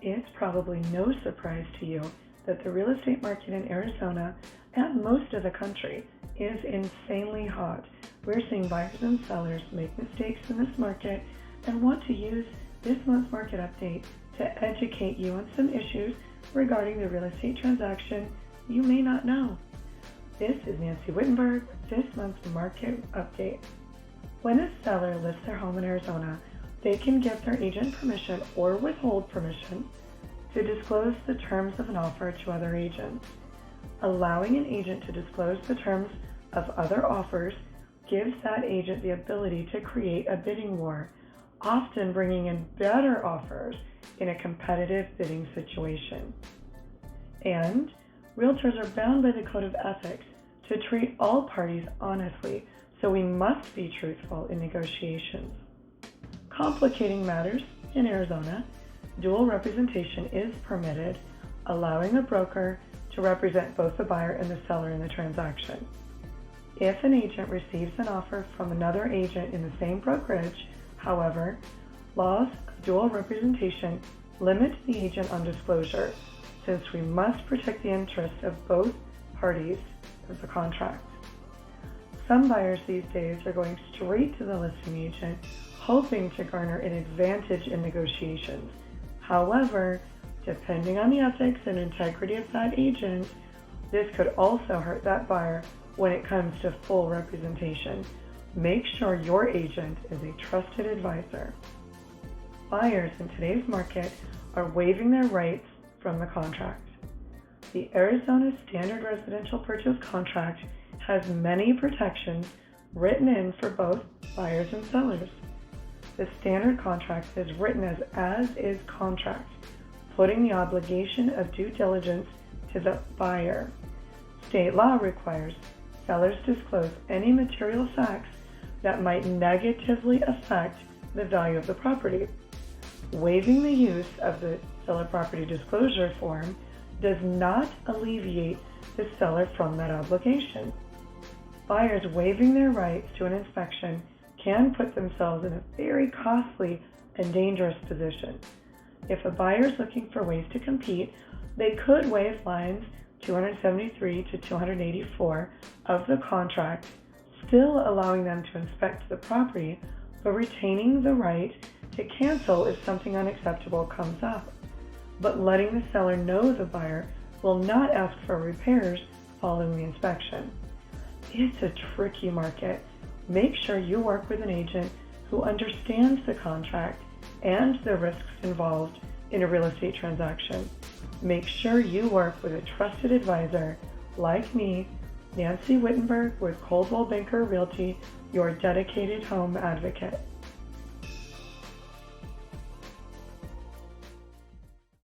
It's probably no surprise to you that the real estate market in Arizona and most of the country is insanely hot. We're seeing buyers and sellers make mistakes in this market and want to use this month's market update to educate you on some issues regarding the real estate transaction you may not know. This is Nancy Wittenberg with this month's market update. When a seller lists their home in Arizona, they can get their agent permission or withhold permission to disclose the terms of an offer to other agents. Allowing an agent to disclose the terms of other offers gives that agent the ability to create a bidding war, often bringing in better offers in a competitive bidding situation. And realtors are bound by the code of ethics to treat all parties honestly, so we must be truthful in negotiations. Complicating matters in Arizona, dual representation is permitted, allowing a broker to represent both the buyer and the seller in the transaction. If an agent receives an offer from another agent in the same brokerage, however, laws of dual representation limit the agent on disclosure, since we must protect the interests of both parties of the contract. Some buyers these days are going straight to the listing agent, hoping to garner an advantage in negotiations. However, depending on the ethics and integrity of that agent, this could also hurt that buyer when it comes to full representation. Make sure your agent is a trusted advisor. Buyers in today's market are waiving their rights from the contract. The Arizona Standard Residential Purchase Contract has many protections written in for both buyers and sellers. The standard contract is written as is contract, putting the obligation of due diligence to the buyer. State law requires sellers disclose any material facts that might negatively affect the value of the property. Waiving the use of the seller property disclosure form does not alleviate the seller from that obligation. Buyers waiving their rights to an inspection can put themselves in a very costly and dangerous position. If a buyer is looking for ways to compete, they could waive lines 273 to 284 of the contract, still allowing them to inspect the property, but retaining the right to cancel if something unacceptable comes up, but letting the seller know the buyer will not ask for repairs following the inspection. It's a tricky market. Make sure you work with an agent who understands the contract and the risks involved in a real estate transaction. Make sure you work with a trusted advisor like me, Nancy Wittenberg with Coldwell Banker Realty, your dedicated home advocate.